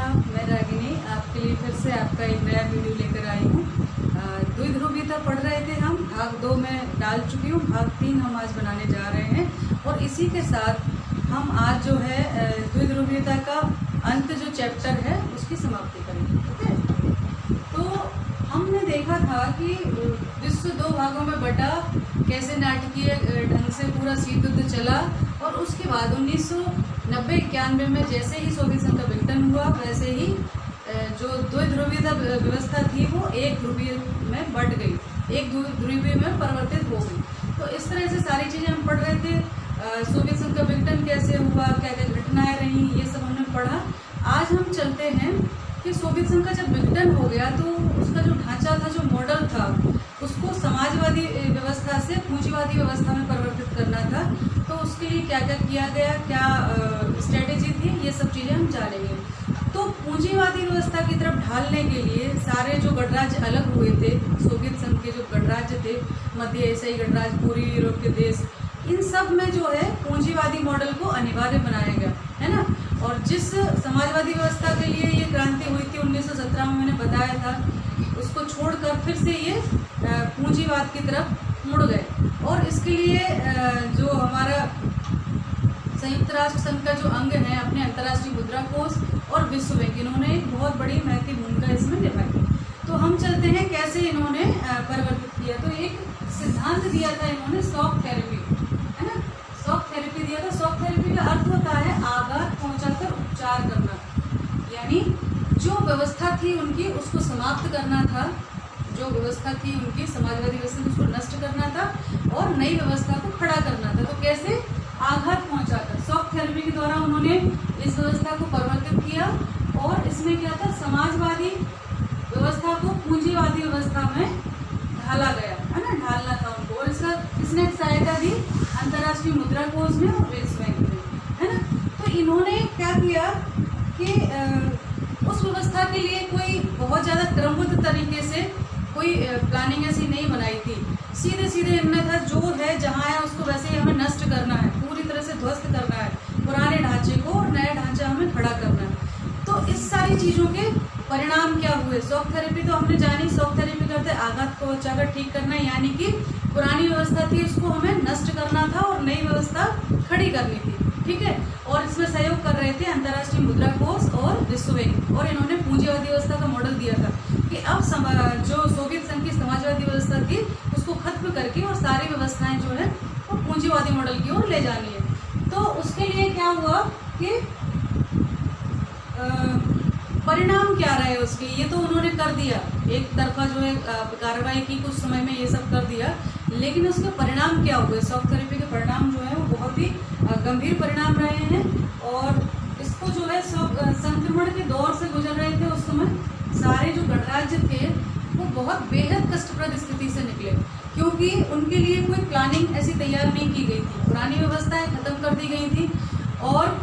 आप, मैं रागिनी आपके लिए फिर से आपका एक नया वीडियो लेकर आई हूँ। द्विध्रुवीयता पढ़ रहे थे हम, भाग 2 में डाल चुकी हूँ, भाग 3 हम आज बनाने जा रहे हैं। और इसी के साथ हम आज जो है द्विध्रुवीयता का अंत जो चैप्टर है उसकी समाप्ति करेंगे। ठीक है, तो हमने देखा था कि विश्व 2 भागों में बटा, कैसे नाटकीय ढंग से पूरा शीत युद्ध चला, और उसके बाद 1990-91 में जैसे ही सोवियत संघ का विघटन हुआ वैसे ही जो द्विध्रुवीयता व्यवस्था थी वो एक ध्रुवीय में बढ़ गई, एक ध्रुवीय में परिवर्तित हो गई। तो इस तरह से सारी चीज़ें हम पढ़ रहे थे। सोवियत संघ का विघटन कैसे हुआ, क्या क्या घटनाएं रही, ये सब हमने पढ़ा। आज हम चलते हैं कि सोवियत संघ का जब विघटन हो गया तो उसका जो ढांचा था, जो मॉडल था, उसको समाजवादी व्यवस्था से पूंजीवादी व्यवस्था में परिवर्तित करना था। तो उसके लिए क्या क्या किया गया, क्या स्ट्रेटेजी थी, ये सब चीज़ें हम जानेंगे। तो पूंजीवादी व्यवस्था की तरफ ढालने के लिए सारे जो गणराज्य अलग हुए थे, सोवियत संघ के जो गणराज्य थे, मध्य एशियाई गणराज्य, पूर्वी यूरोप के देश, इन सब में जो है पूंजीवादी मॉडल को अनिवार्य बनाया गया, है ना। और जिस समाजवादी व्यवस्था के लिए ये क्रांति हुई थी 1917 में, मैंने बताया था, उसको छोड़कर फिर से ये पूंजीवाद की तरफ मुड़ गए। और इसके लिए जो हमारा संयुक्त राष्ट्र संघ का जो अंग है, अपने अंतर्राष्ट्रीय मुद्रा कोष और विश्व बैंक, इन्होंने एक बहुत बड़ी महत्वपूर्ण भूमिका इसमें निभाई। तो हम चलते हैं कैसे इन्होंने परिवर्तित किया। तो एक सिद्धांत दिया था इन्होंने, शॉक थेरेपी, है ना। शॉक थेरेपी दिया था। शॉक थेरेपी का अर्थ होता है आघात पहुंचाकर उपचार करना, यानी जो व्यवस्था थी उनकी उसको समाप्त करना था, जो व्यवस्था थी उनकी समाजवादी व्यवस्था उसको नष्ट करना था और नई व्यवस्था को खड़ा करना था। तो कैसे? आघात पहुंचाकर। शॉक थेरेपी के द्वारा उन्होंने इस व्यवस्था को परिवर्तित किया और इसमें क्या था, समाजवादी व्यवस्था को पूंजीवादी व्यवस्था में ढाला गया, है ना, ढालना था उनको। और इसने सहायता दी अंतर्राष्ट्रीय मुद्रा कोष में और विश्व बैंक में, है ना। तो इन्होंने क्या किया कि उस व्यवस्था के लिए कोई बहुत ज़्यादा क्रमबद्ध तरीके से कोई प्लानिंग ऐसी नहीं बनाई थी। सीधे सीधे इनने था, जो है जहाँ है उसको वैसे ही हमें नष्ट करना है, पूरी तरह से ध्वस्त करना है पुराने ढांचे को, और नया ढांचा हमें खड़ा करना है। तो इस सारी चीज़ों के परिणाम क्या हुए? शॉक थेरेपी तो हमने जानी, शॉक थेरेपी करते आघात को पहुंचाकर ठीक करना, यानी कि पुरानी व्यवस्था थी उसको हमें नष्ट करना था और नई व्यवस्था खड़ी करनी थी। ठीक है, और इसमें सहयोग कर रहे थे अंतर्राष्ट्रीय मुद्रा कोष और विश्व बैंक। और इन्होंने पूंजीवादी व्यवस्था का मॉडल दिया था कि अब जो सोवियत संघ की समाजवादी व्यवस्था थी उसको खत्म करके और सारी व्यवस्थाएं जो है वो पूंजीवादी मॉडल की ओर ले जानी है। तो उसके लिए क्या हुआ कि परिणाम क्या रहे उसके, ये तो उन्होंने कर दिया, एक तरफा जो है कार्रवाई की, कुछ समय में ये सब कर दिया, लेकिन उसके परिणाम क्या हुए? शॉक थेरेपी के परिणाम जो है वो बहुत ही गंभीर परिणाम रहे हैं। और इसको जो है संक्रमण के दौर से गुजर रहे थे उस समय सारे जो गणराज्य थे, वो बहुत बेहद कष्टप्रद स्थिति से निकले, क्योंकि उनके लिए कोई प्लानिंग ऐसी तैयार नहीं की गई थी, पुरानी व्यवस्थाएं खत्म कर दी गई थी। और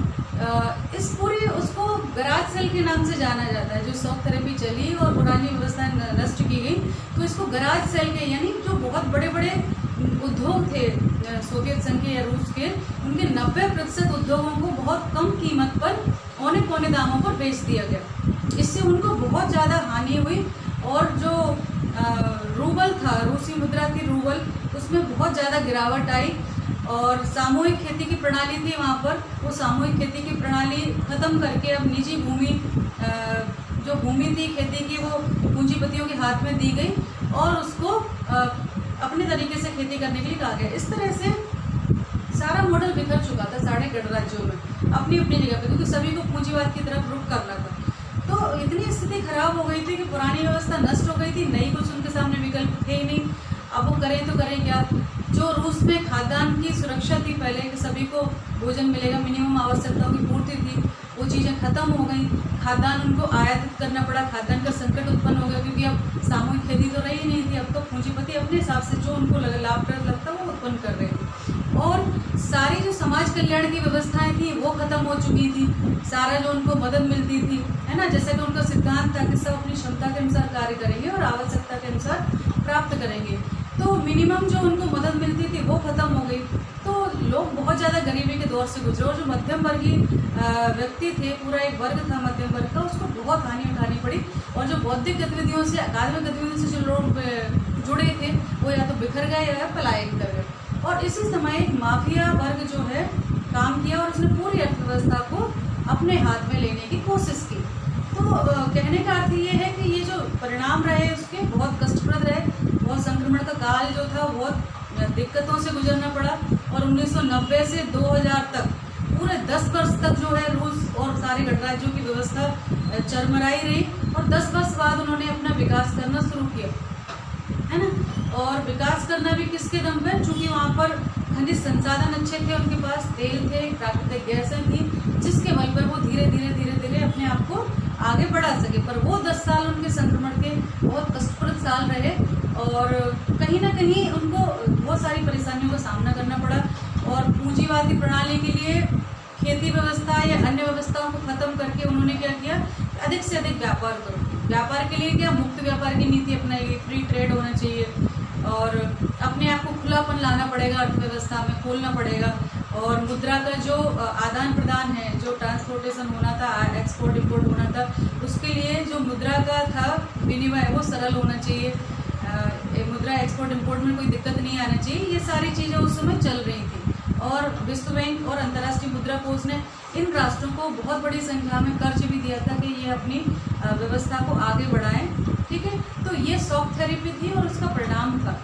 इस पूरी उसको गराज सेल के नाम से जाना जाता है, जो शॉक थेरेपी चली और पुरानी व्यवस्थाएं नष्ट की गई, तो इसको गराज सेल के, यानी जो बहुत बड़े बड़े उद्योग थे सोवियत संघ के या रूस के, उनके 90% उद्योगों को बहुत कम कीमत पर, औने पौने दामों पर बेच दिया गया। इससे उनको बहुत ज़्यादा हानि हुई। और जो रूबल था, रूसी मुद्रा थी रूबल, उसमें बहुत ज़्यादा गिरावट आई। और सामूहिक खेती की प्रणाली थी वहाँ पर, वो सामूहिक खेती की प्रणाली खत्म करके अब निजी भूमि, जो भूमि थी खेती की, वो पूंजीपतियों के हाथ में दी गई और उसको अपने तरीके से खेती करने के लिए कहा गया। इस तरह से सारा मॉडल बिखर चुका था सारे गणराज्यों में अपनी अपनी जगह पे, क्योंकि सभी को पूंजीवाद की तरफ रुख करना था। तो इतनी स्थिति खराब हो गई थी कि पुरानी व्यवस्था नष्ट हो गई थी, नई कुछ उनके सामने विकल्प थे ही नहीं। अब वो करें तो करें क्या? जो रूस में खाद्यान्न की सुरक्षा थी पहले कि सभी को भोजन मिलेगा, मिनिमम आवश्यकताओं की पूर्ति थी, वो चीज़ें खत्म हो गई। खाद्यान्न उनको आयातित करना पड़ा, खाद्यान्न का संकट उत्पन्न हो गया, क्योंकि अब सामूहिक खेती तो रही नहीं थी, अब तो पूंजीपति अपने हिसाब से जो उनको लाभप्रद लगता वो उत्पन्न कर रहे थे। और सारी जो समाज कल्याण की व्यवस्थाएं थी वो खत्म हो चुकी थी, सारा जो उनको मदद मिलती थी, है ना, जैसा कि उनका सिद्धांत था कि सब अपनी क्षमता के अनुसार कार्य करेंगे और आवश्यकता के अनुसार प्राप्त करेंगे, तो मिनिमम जो उनको मदद मिलती थी वो खत्म हो गई। तो लोग बहुत ज़्यादा गरीबी के दौर से गुजरे और जो मध्यम वर्गीय व्यक्ति थे, पूरा एक वर्ग था मध्यम वर्ग का, उसको बहुत हानि उठानी पड़ी। और जो बौद्धिक गतिविधियों से, अकादमिक गतिविधियों से जो लोग जुड़े थे वो या तो बिखर गए या पलायन कर गए। और इसी समय एक माफिया वर्ग जो है काम किया और उसने पूरी अर्थव्यवस्था को अपने हाथ में लेने की कोशिश की। तो कहने का अर्थ ये है कि ये जो परिणाम रहे उसके बहुत कष्टप्रद रहे, बहुत संक्रमण का काल जो था बहुत दिक्कतों से गुजरना पड़ा। और 1990 से 2000 तक पूरे 10 वर्ष तक जो है रूस और सारे गणराज्यों की व्यवस्था चरमराई रही। और 10 वर्ष बाद उन्होंने अपना विकास करना शुरू किया, है ना। और विकास करना भी किसके दम पर, चूंकि वहाँ पर खनिज संसाधन अच्छे थे, उनके पास तेल थे, प्राकृतिक गैसें थी, जिसके बल पर वो धीरे धीरे अपने आप को आगे बढ़ा सके। पर वो 10 साल उनके संक्रमण के बहुत कष्टप्रद साल रहे और कहीं ना कहीं उनको बहुत सारी परेशानियों का सामना करना पड़ा। और पूंजीवादी प्रणाली के लिए खेती व्यवस्था या अन्य व्यवस्थाओं को खत्म करके उन्होंने क्या किया, अधिक से अधिक व्यापार करो। व्यापार के लिए क्या, मुक्त व्यापार की नीति अपनाई, फ्री ट्रेड होना चाहिए और अपने आप को खुलापन लाना पड़ेगा, अर्थव्यवस्था में खोलना पड़ेगा। और मुद्रा का जो आदान प्रदान है, जो ट्रांसपोर्टेशन होना था, एक्सपोर्ट इंपोर्ट होना था, उसके लिए जो मुद्रा का था विनिमय वो सरल होना चाहिए। मुद्रा एक्सपोर्ट इंपोर्ट में कोई दिक्कत नहीं आना चाहिए। ये सारी चीज़ें उस समय चल रही थी। और विश्व बैंक और अंतर्राष्ट्रीय मुद्रा कोष ने इन राष्ट्रों को बहुत बड़ी संख्या में कर्ज भी दिया था कि ये अपनी व्यवस्था को आगे बढ़ाएं, ठीक है। तो ये शॉक थेरेपी थी और उसका परिणाम था।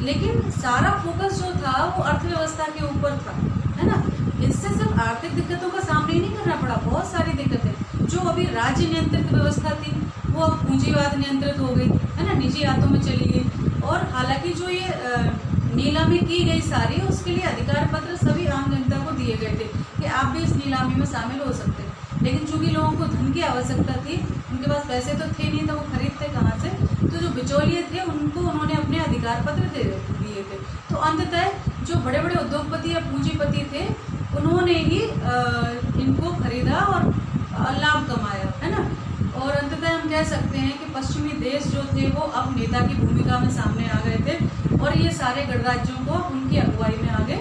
लेकिन सारा फोकस जो था वो अर्थव्यवस्था के ऊपर था, है ना। इससे सिर्फ आर्थिक दिक्कतों का सामना ही नहीं करना पड़ा, बहुत सारी दिक्कतें जो अभी राज्य नियंत्रित व्यवस्था थी वो अब पूंजीवाद नियंत्रित हो गई, है ना, निजी हाथों में चली गई। और हालांकि जो ये नीलामी की गई सारी, उसके लिए अधिकार पत्र सभी आम जनता को दिए गए थे कि आप भी इस नीलामी में शामिल हो सकते हैं। लेकिन चूंकि लोगों को धन की आवश्यकता थी, उनके पास पैसे तो थे नहीं, तो वो खरीदते कहाँ से, तो जो बिचौलिए थे उनको उन्होंने अपने अधिकार पत्र दिए थे। तो अंततः जो बड़े बड़े उद्योगपति या पूंजीपति थे उन्होंने ही इनको खरीदा और लाभ कमाया, है ना। और अंततः हम कह सकते हैं कि पश्चिमी देश जो थे वो अब नेता की भूमिका में सामने आ गए थे और ये सारे गणराज्यों को उनकी अगुवाई में आगे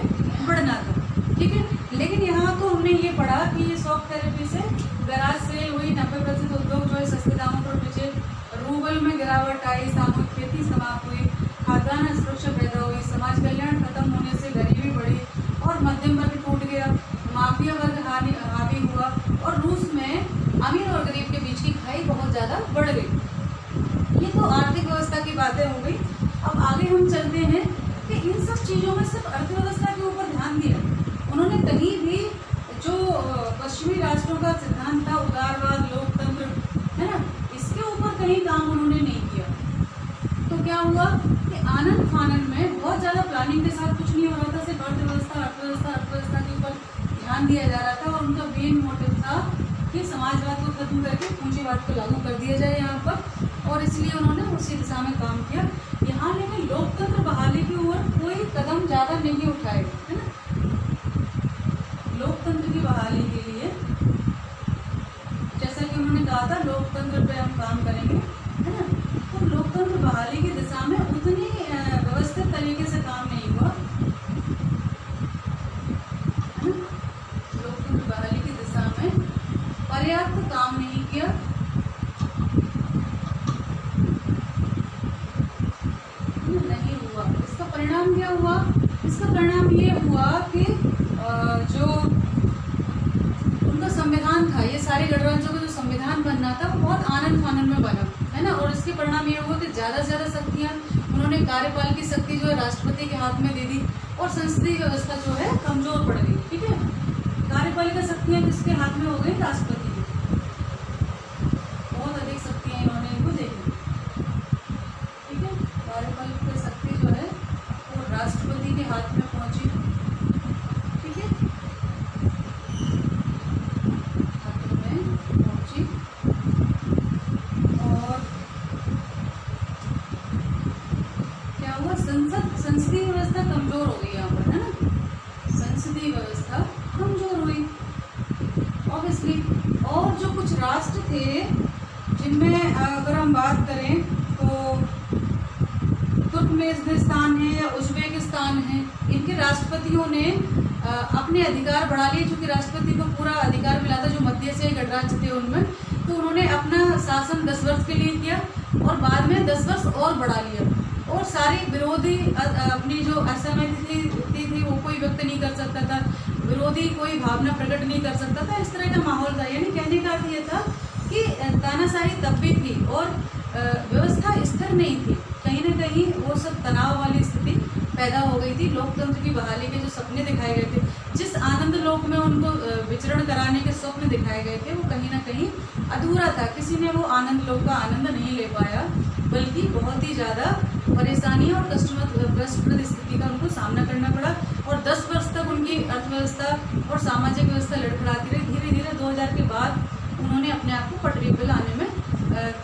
बढ़ना था, ठीक है। लेकिन यहाँ तो हमने ये पढ़ा कि ये शॉक थेरेपी से गैराज सेल हुई, 90% उद्योग जो है सस्ते दामों पर बेचे, रूबल में गिरावट आई, सामूहिक खेती समाप्त हुई, खाद्यान्न सुरक्षा पैदा हुई, समाज कल्याण खत्म होने से गरीबी बढ़ी और मध्यम वर्ग टूट गया, माफिया वर्ग हावी हुआ और रूस में अमीर और गरीब के बीच की खाई बहुत ज़्यादा बढ़ गई। ये तो आर्थिक व्यवस्था की बातें हो गई। अब आगे हम चलते हैं कि इन सब चीज़ों में सिर्फ अर्थव्यवस्था के ऊपर ध्यान दिया उन्होंने, कहीं भी जो पश्चिमी राष्ट्रों का सिद्धांत था उदारवाद, लोकतंत्र, है ना, इसके ऊपर कहीं काम उन्होंने नहीं किया। तो क्या हुआ कि आनंद फानंद में बहुत ज़्यादा प्लानिंग के साथ कुछ नहीं हो रहा था, सिर्फ अर्थव्यवस्था के ऊपर ध्यान दिया जा रहा था। और उनका मेन मोटिव था कि समाजवाद को खत्म करके पूंजीवाद को लागू कर दिया जाए यहाँ पर, और इसलिए उन्होंने उसी दिशा में काम किया। यहाँ लेकिन लोकतंत्र बहाली की ओर कोई कदम ज़्यादा नहीं उठाए, है ना। लोकतंत्र की बहाली के लिए जैसा कि उन्होंने कहा था लोकतंत्र पे हम काम करेंगे, है ना। तो लोकतंत्र बहाली की दिशा में उतनी व्यवस्थित तरीके से काम नहीं हुआ, है ना। लोकतंत्र बहाली की दिशा में पर्याप्त काम नहीं किया। नहीं हुआ। इसका परिणाम क्या हुआ? इसका परिणाम ये हुआ कि जो उनका संविधान था, ये सारे गणराज्यों का जो संविधान बनना था वो बहुत आनंद फानंद में बना, है ना। और इसके परिणाम ये हुआ कि ज़्यादा से ज़्यादा शक्तियाँ उन्होंने कार्यपाल की शक्ति जो है राष्ट्रपति के हाथ में दे दी और संसदीय व्यवस्था जो है कमजोर पड़ गई, ठीक है। कार्यपालिका शक्तियाँ किसके हाथ में हो गई? राष्ट्रपति की। बहुत अधिक शक्तियाँ इन्होंने इनको दे दी, ठीक है। कार्यपालिका शक्ति जो है वो राष्ट्रपति के हाथ में पहुंची, ठीक है, हाथ में पहुंची। और क्या हुआ? संसदीय व्यवस्था कमजोर हो गई यहाँ पर, है ना। संसदीय व्यवस्था कमजोर हुई ऑब्वियसली। और जो कुछ राष्ट्र थे जिनमें अगर हम बात करें तो तुर्कमेनिस्तान है या उज्बेकिस्तान है, इनके राष्ट्रपतियों ने अपने अधिकार बढ़ा लिए, चूंकि राष्ट्रपति को पूरा अधिकार मिला था जो मध्य एशियाई गणराज्य थे उनमें, तो उन्होंने अपना शासन 10 वर्ष के लिए किया और बाद में 10 वर्ष और बढ़ा लिया, और सारे विरोधी अपनी जो असहमति थी वो कोई व्यक्त नहीं कर सकता था, विरोधी कोई भावना प्रकट नहीं कर सकता था, इस तरह का माहौल था। यानी कहने का अर्थ ये था कि तानाशाही तब भी थी और व्यवस्था स्थिर नहीं थी, कहीं ना कहीं वो सब तनाव वाली स्थिति पैदा हो गई थी। लोकतंत्र की बहाली के जो सपने दिखाए गए थे, जिस आनंद लोक में उनको विचरण कराने के स्वप्न दिखाए गए थे, वो कहीं ना कहीं अधूरा था। किसी ने वो आनंद लोक का आनंद नहीं ले पाया, बल्कि बहुत ही ज़्यादा परेशानी और कष्टप्रद स्थिति का उनको सामना करना पड़ा। और 10 वर्ष तक उनकी अर्थव्यवस्था और सामाजिक व्यवस्था लड़खड़ाती रही। धीरे धीरे 2000 के बाद उन्होंने अपने आप को पटरी पर लाने में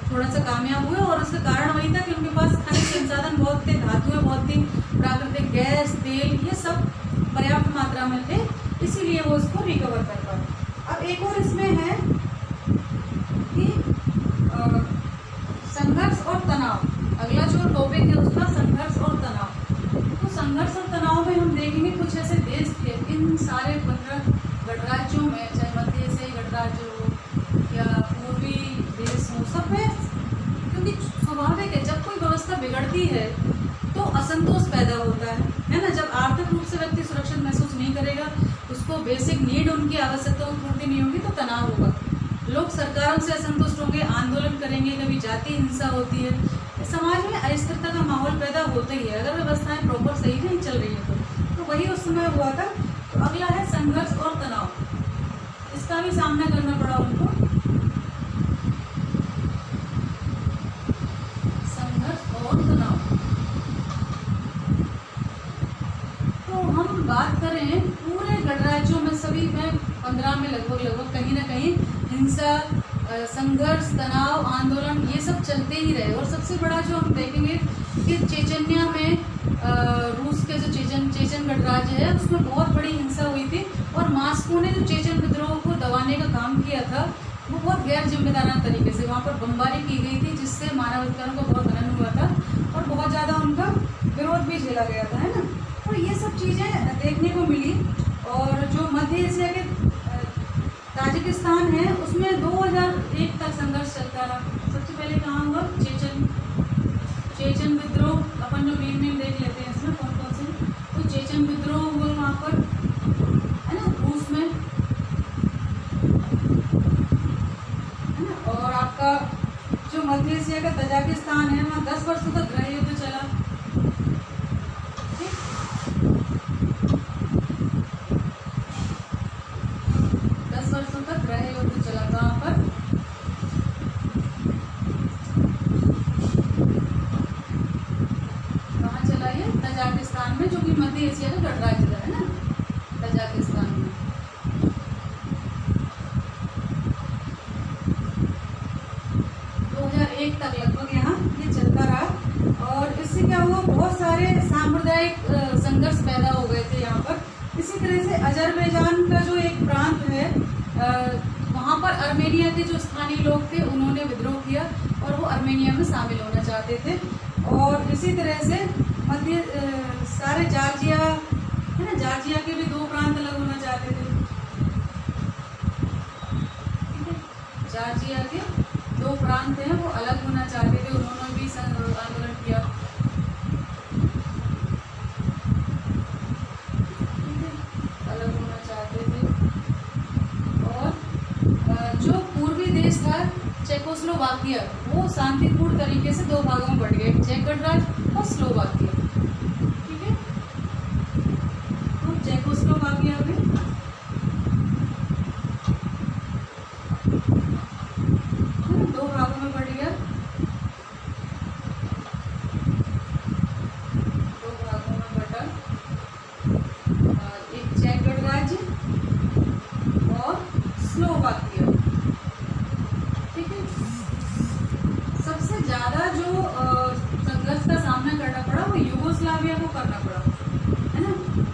थोड़ा सा कामयाब हुए, और उसका कारण वही था कि उनके पास खनिज संसाधन बहुत थे, धातुएं बहुत थी, प्राकृतिक गैस, तेल, ये सब पर्याप्त मात्रा में थे, इसीलिए वो उसको रिकवर कर पाए। अब एक और इसमें है कि संघर्ष और तनाव, अगला जो टॉपिक है उसका संघर्ष और तनाव। तो संघर्ष और तनाव में हम देखेंगे कुछ ऐसे देश थे, इन सारे 15 गणराज्यों में, चाहे मध्य एशियाई गणराज्य हो या पूर्वी देश हो, सब में, क्योंकि स्वाभाविक है जब कोई व्यवस्था बिगड़ती है तो असंतोष पैदा होता है ना। जब आर्थिक रूप से व्यक्ति सुरक्षित महसूस नहीं करेगा, उसको बेसिक नीड, उनकी आवश्यकताओं की पूर्ति नहीं होगी, तो तनाव होगा। लोग सरकारों से असंतुष्ट होंगे, आंदोलन करेंगे, कभी जाति हिंसा होती है, समाज में अस्थिरता का माहौल पैदा होता ही है अगर व्यवस्थाएं प्रॉपर सही नहीं चल रही है तो वही उस समय हुआ था। तो अगला है संघर्ष और तनाव, इसका भी सामना करना पड़ा उनको। संघर्ष और तनाव, तो हम बात करें पूरे गणराज्यों में, सभी में 15 में लगभग कहीं ना कहीं हिंसा, संघर्ष, तनाव, आंदोलन, ये सब चलते ही रहे। और सबसे बड़ा जो हम देखेंगे कि चेचन्या में रूस के जो चेचन गणराज्य है, उसमें बहुत बड़ी हिंसा हुई थी, और मास्को ने जो चेचन विद्रोह को दबाने का काम किया था, वो बहुत गैर जिम्मेदाराना तरीके से वहाँ पर बमबारी की गई थी, जिससे मानवाधिकारों को बहुत हनन हुआ था और बहुत ज़्यादा उनका विरोध भी झेला गया था, है ना। तो ये सब चीज़ें देखने को मिली। और जो मध्य एशिया के ताजिकिस्तान है, उसमें 2001 तक संघर्ष चलता रहा। सबसे पहले कहाँ हुआ? चेचन विद्रोह, अपन जो मेन देख लेते हैं इसमें कौन कौन से। तो चेचन विद्रोह हुआ वहाँ पर, है ना, रूस में, है ना। और आपका जो मध्य एशिया का तजाकिस्तान है, वहाँ 10 वर्षों तक गृह युद्ध चला। 10 वर्षों तक गृह युद्ध चला। कहाँ पर? कहाँ चला ये? तजाकिस्तान में, जो कि मध्य एशिया का गणराज्य है ना, तजाकिस्तान में। तक लगभग यहाँ ये चलता रहा। और इससे क्या हुआ, बहुत सारे सांप्रदायिक संघर्ष पैदा हो गए थे यहाँ पर। इसी तरह से अजरबैजान का जो एक प्रांत है, वहाँ पर अर्मेनिया के जो स्थानीय लोग थे, उन्होंने विद्रोह किया और वो अर्मेनिया में शामिल होना चाहते थे। और इसी तरह से मध्य सारे जॉर्जिया, है ना, जॉर्जिया के भी 2 प्रांत अलग होना चाहते थे। जॉर्जिया के 2 प्रांत हैं, वो अलग होना चाहते थे, उन्होंने भी आंदोलन किया। अलग होना चाहते थे। और जो पूर्वी देश था चेकोस्लोवाकिया, वो शांतिपूर्ण तरीके से 2 भागों में बढ़ गए, चेक गणराज्य और स्लोवाकिया। ठीक है, तो चेकोस्लोवाकिया में 2 भागों में बढ़ गया, 2 भागों में बटा, एक चेक गणराज्य और स्लोवाकिया। ठीक है, सबसे ज्यादा जो संघर्ष का सामना करना पड़ा वो यूगोस्लाविया को करना पड़ा, है ना,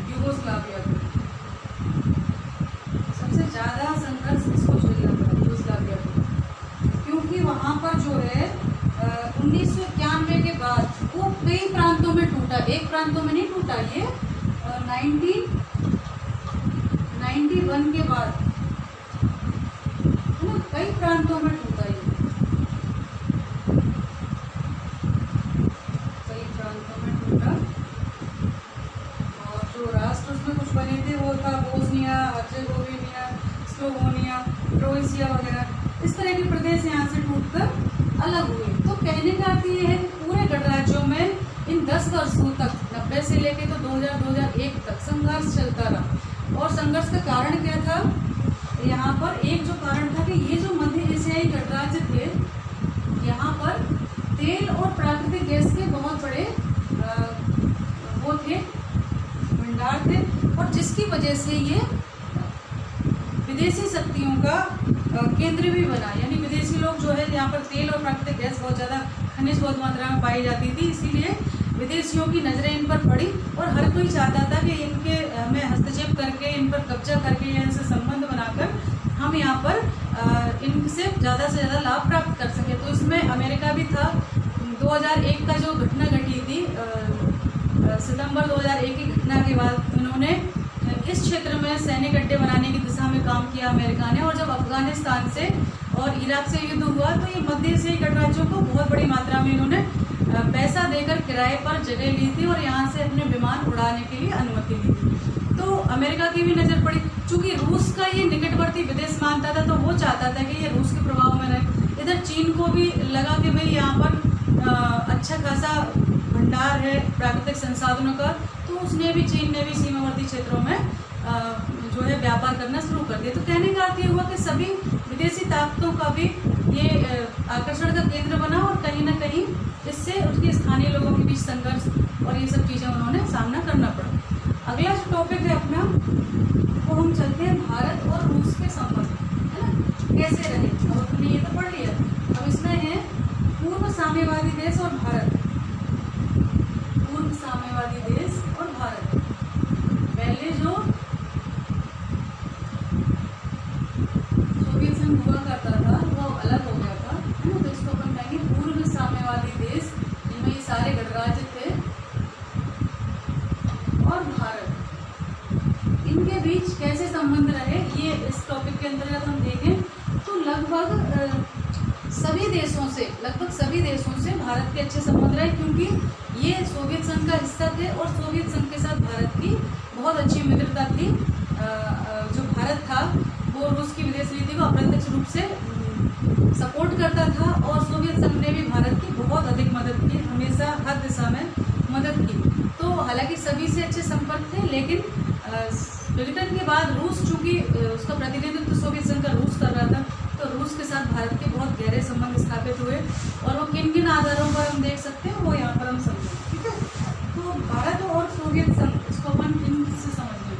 यूगोस्लाविया को सबसे ज्यादा संघर्ष इसको झेलना पड़ा, यूगोस्लाविया को, क्योंकि वहाँ पर जो है 1991 के बाद वो कई प्रांतों में टूटा, एक प्रांतों में नहीं टूटा, ये 1991 के बाद, है ना, कई प्रांतों में टूटा इस तरह के प्रदेश यहाँ से टूटकर अलग हुए। तो कहने का अर्थ ये है कि पूरे गणराज्यों में इन 10 वर्षों तक 90 से लेके तो 2001 तक संघर्ष चलता रहा। और संघर्ष का कारण क्या था? यहाँ पर एक जो कारण था कि ये जो मध्य एशियाई गणराज्य थे, यहाँ पर तेल और प्राकृतिक गैस के बहुत बड़े वो थे, भंडार थे, और जिसकी वजह से ये विदेशी शक्तियों का केंद्र भी बना। यानी विदेशी लोग जो है, यहाँ पर तेल और प्राकृतिक गैस बहुत ज़्यादा, खनिज बहुत मात्रा में पाई जाती थी, इसीलिए विदेशियों की नज़रें इन पर पड़ी और हर कोई चाहता था कि इनके में हस्तक्षेप करके, इन पर कब्जा करके या इनसे संबंध बनाकर हम यहाँ पर इनसे ज़्यादा से ज़्यादा लाभ प्राप्त कर सके। तो इसमें अमेरिका भी था। 2001 का जो घटना घटी थी, सितंबर 2001 की घटना के बाद उन्होंने इस क्षेत्र में सैनिक अड्डे बनाने की दिशा में काम किया अमेरिका ने। और जब अफगानिस्तान से और इराक से युद्ध हुआ तो ये मध्य एशियाई गणराज्यों को बहुत बड़ी मात्रा में इन्होंने पैसा देकर किराए पर जगह ली थी और यहाँ से अपने विमान उड़ाने के लिए अनुमति ली थी। तो अमेरिका की भी नज़र पड़ी। चूंकि रूस का ये निकटवर्ती विदेश मानता था, तो वो चाहता था कि ये रूस के प्रभाव में रहे। इधर चीन को भी लगा कि भाई यहाँ पर अच्छा खासा भंडार है प्राकृतिक संसाधनों का, तो उसने भी, चीन ने भी सीमावर्ती क्षेत्रों में जो है व्यापार करना शुरू कर दिया। तो कहने का अर्थ ये हुआ कि सभी विदेशी ताकतों का भी ये आकर्षण का केंद्र बना और कहीं ना कहीं इससे उसके स्थानीय लोगों के बीच संघर्ष और ये सब चीज़ें उन्होंने सामना करना पड़ा। अगला जो टॉपिक है अपना, वो हम चलते हैं भारत और रूस के संबंध, है ना, कैसे रहे। और हमने ये तो पढ़ लिया। अब इसमें है पूर्व साम्यवादी देश और भारत। पूर्व साम्यवादी देश और भारत, पहले जो सोवियत संघ हुआ करता था वो अलग हो गया था, है ना। तो इसको अपन कहेंगे पूर्व साम्यवादी देश, जिनमें ये सारे गणराज्य थे, और भारत, इनके बीच कैसे संबंध रहे, ये इस टॉपिक के अंतर्गत हम देखें तो लगभग सभी देशों से भारत के अच्छे संबंध रहे, क्योंकि ये सोवियत संघ का हिस्सा थे और सोवियत संघ के साथ भारत की बहुत अच्छी मित्रता थी। जो भारत था वो रूस की विदेश नीति को अप्रत्यक्ष रूप से सपोर्ट करता था और सोवियत संघ ने भी भारत की बहुत अधिक मदद की, हमेशा हर दिशा में मदद की। तो हालांकि सभी से अच्छे संपर्क थे, लेकिन विघटन के बाद रूस, चूंकि उसका प्रतिनिधित्व सोवियत संघ का रूस कर रहा था, तो रूस के साथ भारत के बहुत गहरे संबंध स्थापित हुए। और वो किन किन आधारों पर हम देख सकते हैं वो यहाँ पर हम समझें, ठीक है। तो भारत और सोवियत संघ, इसको अपन किन से समझें,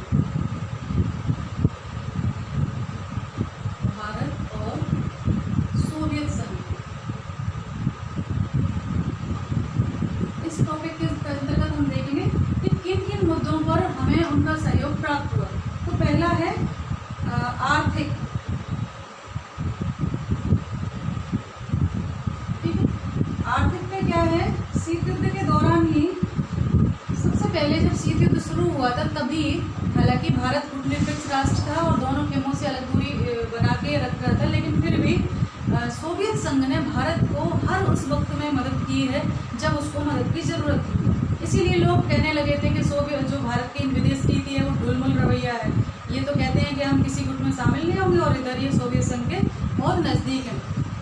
भारत और सोवियत संघ। इस टॉपिक के अंतर्गत हम देखेंगे कि किन किन मुद्दों पर हमें उनका सहयोग प्राप्त हुआ। तो पहला है आर्थिक, आर्थिक में क्या है, शीत युद्ध के दौरान ही, सबसे पहले जब शीत युद्ध शुरू हुआ था तभी, हालांकि भारत कूटनीतिक राष्ट्र था और दोनों खेमों से अलग दूरी बना के रख रहा था, लेकिन फिर भी सोवियत संघ ने भारत को हर उस वक्त में मदद की है जब उसको मदद की जरूरत थी। इसीलिए लोग कहने लगे थे कि सोवियत, जो भारत की विदेश नीति है वो ढुलमुल रवैया है। ये तो कहते हैं कि हम किसी गुट में शामिल नहीं होंगे और इधर ये सोवियत संघ के बहुत नज़दीक है।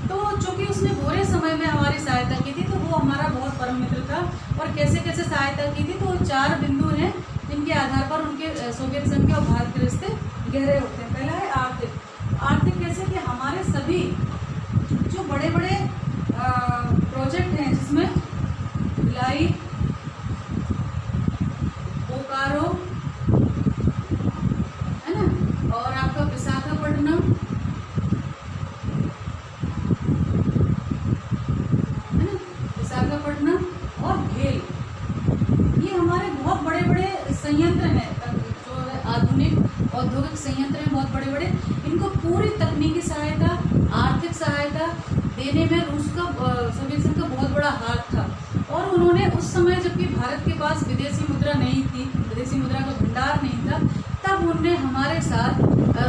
तो चूंकि उसने बुरे समय में हमारी सहायता की थी, तो वो हमारा बहुत परम मित्र था। और कैसे कैसे सहायता की थी, तो 4 बिंदु हैं जिनके आधार पर उनके सोवियत संघ के और भारत के रिश्ते गहरे होते हैं। पहला है आर्थिक। आर्थिक कैसे कि हमारे सभी जो बड़े बड़े प्रोजेक्ट हैं, जिसमें भिलाई, बोकारो, है ना, और आपका विशाखापट्टनम, है ना, विशाखापट्टनम और भेल, ये हमारे बहुत बड़े बड़े संयंत्र हैं, जो आधुनिक औद्योगिक संयंत्र हैं बहुत बड़े बड़े। इनको पूरी तकनीकी सहायता, आर्थिक सहायता देने में रूस का, सोवियत संघ का बहुत बड़ा हाथ था। और उन्होंने उस समय, जबकि भारत के पास विदेशी मुद्रा नहीं थी, विदेशी मुद्रा का भंडार नहीं था, तब उन्होंने हमारे साथ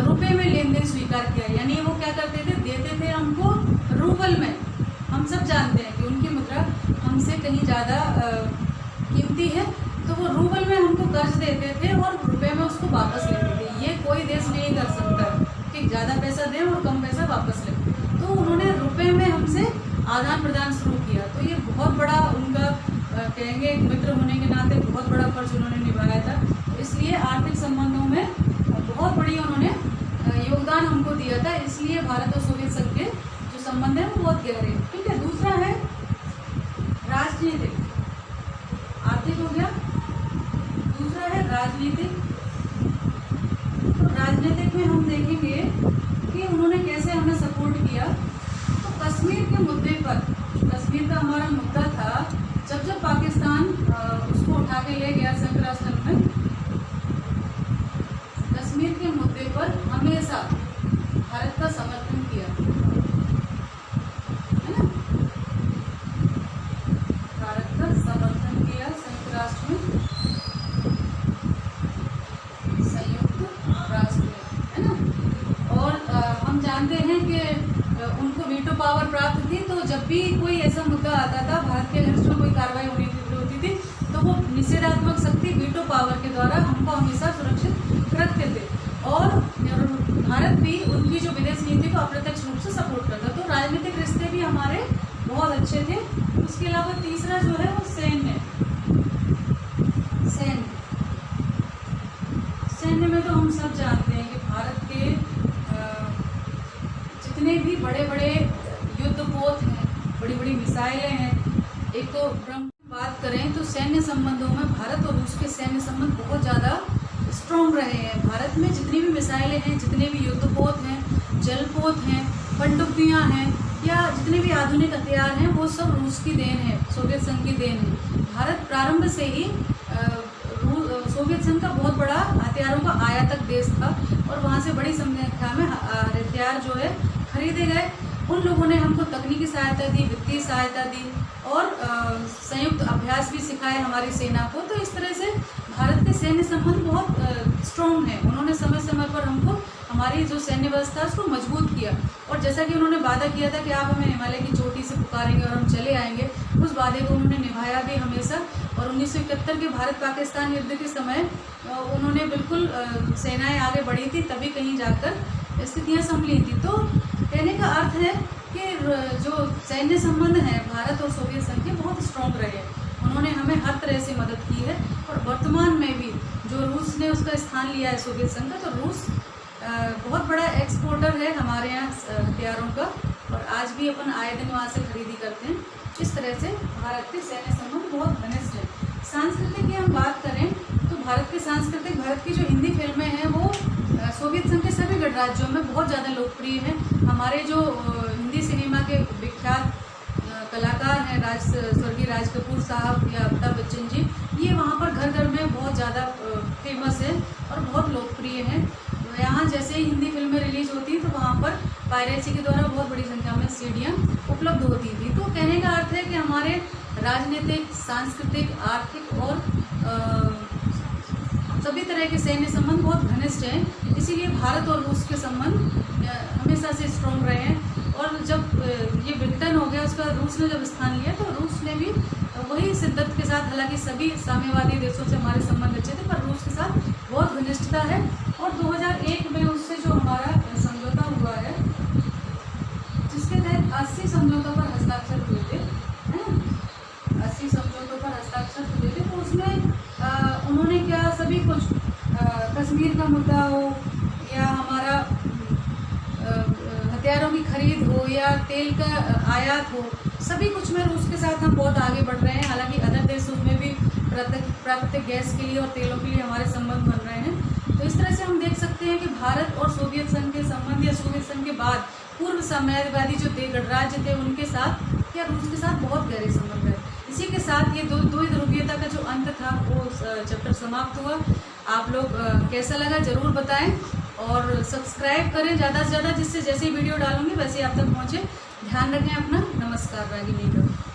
रुपए में लेन देन स्वीकार किया। यानी वो क्या करते थे, देते थे हमको रूबल में। हम सब जानते हैं कि उनकी मुद्रा हमसे कहीं ज़्यादा कीमती है, तो वो रूबल में हमको कर्ज देते थे और रुपए में उसको वापस लेते थे। ये कोई देश नहीं कर सकता कि ज़्यादा पैसा दें और कम पैसा वापस लें। तो आदान प्रदान शुरू किया। तो ये बहुत बड़ा उनका कहेंगे एक मित्र होने के नाते बहुत बड़ा फर्ज उन्होंने निभाया था। इसलिए आर्थिक संबंधों में बहुत बड़ी उन्होंने योगदान हमको दिया था। इसलिए भारत और सोवियत संघ के जो संबंध है वो बहुत गहरे। ठीक है, दूसरा है राजनीतिक। आर्थिक हो गया, दूसरा है राजनीतिक। तो राजनीतिक में हम देखेंगे कि उन्होंने कैसे हमें सपोर्ट किया। तो कश्मीर के मुद्दे पर, कश्मीर का हमारा मुद्दा था, जब पाकिस्तान उसको उठा के ले गया संयुक्त राष्ट्र संघ में, कश्मीर के मुद्दे पर हमेशा भारत का समर्थन किया, है ना। भारत का समर्थन किया संयुक्त राष्ट्र में, है ना। और हम जानते हैं कि उनको वीटो पावर प्राप्त थी। तो जब भी कोई ऐसा मुद्दा आता था, भारत के अगेंस्ट में कोई कार्रवाई होती थी, तो वो निषेधात्मक शक्ति वीटो पावर के द्वारा हमको हमेशा सुरक्षित रखते थे। और भारत भी उनकी जो विदेश नीति को अप्रत्यक्ष रूप से सपोर्ट करता। तो राजनीतिक रिश्ते भी हमारे बहुत अच्छे थे। उसके अलावा तीसरा जो है वो सैन्य में तो हम सब जानते हैं कि भारत के जितने भी बड़े बड़े युद्धपोत हैं, बड़ी बड़ी मिसाइलें हैं, एक तो बात करें तो सैन्य संबंधों में भारत और रूस के सैन्य संबंध बहुत ज़्यादा स्ट्रॉन्ग रहे हैं। भारत में जितनी भी मिसाइलें हैं, जितने भी युद्धपोत हैं, जलपोत हैं, पनडुब्बियाँ हैं, या जितने भी आधुनिक हथियार हैं, वो सब रूस की देन है, सोवियत संघ की देन है। भारत प्रारंभ से ही सोवियत संघ का बहुत बड़ा हथियारों का आयातक देश था और वहाँ से बड़ी संख्या में हथियार जो है खरीदे गए। उन लोगों ने हमको तकनीकी सहायता दी, वित्तीय सहायता दी और संयुक्त अभ्यास भी सिखाए हमारी सेना को। तो इस तरह से भारत के सैन्य संबंध बहुत स्ट्रॉन्ग हैं। उन्होंने समय समय पर हमको हमारी जो सैन्य व्यवस्था है उसको मजबूत किया। और जैसा कि उन्होंने वादा किया था कि आप हमें हिमालय की चोटी से पुकारेंगे और हम चले आएंगे, उस वादे को उन्होंने निभाया भी हमेशा। और 1971 के भारत पाकिस्तान युद्ध के समय उन्होंने बिल्कुल सेनाएं आगे बढ़ी थी, तभी कहीं जाकर स्थितियाँ संभली थी। तो कहने का अर्थ है कि जो सैन्य संबंध हैं भारत और सोवियत संघ के बहुत स्ट्रॉन्ग रहे। उन्होंने हमें हर तरह से मदद की है। और वर्तमान में भी जो रूस ने उसका स्थान लिया है सोवियत संघ का, तो रूस बहुत बड़ा एक्सपोर्टर है हमारे यहाँ हथियारों का, और आज भी अपन आए दिन वहाँ से खरीदी करते हैं। इस तरह से भारत के सैन्य संबंध बहुत घनिष्ठ है। सांस्कृतिक की हम बात करें तो भारत की जो हिंदी फिल्में हैं वो सोवियत संघ के सभी गणराज्यों में बहुत ज़्यादा लोकप्रिय हैं। हमारे जो हिंदी सिनेमा के विख्यात कलाकार हैं स्वर्गीय राज कपूर साहब या अमिताभ बच्चन जी, ये वहाँ पर घर घर में बहुत ज़्यादा फेमस है और बहुत लोकप्रिय हैं। यहाँ जैसे ही हिंदी फिल्में रिलीज होती हैं तो वहाँ पर पायरेसी के द्वारा बहुत बड़ी संख्या में सीडियाँ उपलब्ध होती थी। तो कहने का अर्थ है कि हमारे राजनीतिक, सांस्कृतिक, आर्थिक और सभी तरह के सैन्य संबंध बहुत घनिष्ठ हैं। इसीलिए भारत और रूस के संबंध हमेशा से स्ट्रॉन्ग रहे हैं। और जब ये विघटन हो गया, उसका रूस ने जब स्थान लिया, तो रूस ने भी वही शिद्दत के साथ, हालांकि सभी साम्यवादी देशों से हमारे संबंध अच्छे थे, पर रूस के साथ बहुत घनिष्ठता है। और 2001 में उससे जो हमारा समझौता हुआ है, जिसके तहत 80 समझौतों पर हस्ताक्षर हुए थे, है ना, 80 समझौतों पर हस्ताक्षर हुए थे। तो उसमें उन्होंने क्या सभी कुछ, कश्मीर का मुद्दा हो या हमारा हथियारों की खरीद हो या तेल का आयात हो, सभी कुछ में रूस के साथ हम बहुत आगे बढ़ रहे हैं। हालांकि अदर देशों में भी प्राकृतिक गैस के लिए और तेलों के लिए हमारे संबंध बन रहे हैं। तो इस तरह से हम देख सकते हैं कि भारत और सोवियत संघ के संबंध या सोवियत संघ के बाद पूर्व साम्यवादी जो गणराज्य थे उनके साथ या रूस के साथ बहुत गहरे संबंध है। इसी के साथ ये दो ध्रुवीयता का जो अंत था वो चैप्टर समाप्त हुआ। आप लोग कैसा लगा ज़रूर बताएं और सब्सक्राइब करें ज़्यादा से ज़्यादा, जिससे जैसे वीडियो डालूंगी वैसे आप तक पहुँचे। ध्यान रखें अपना। नमस्कार। रागिनी।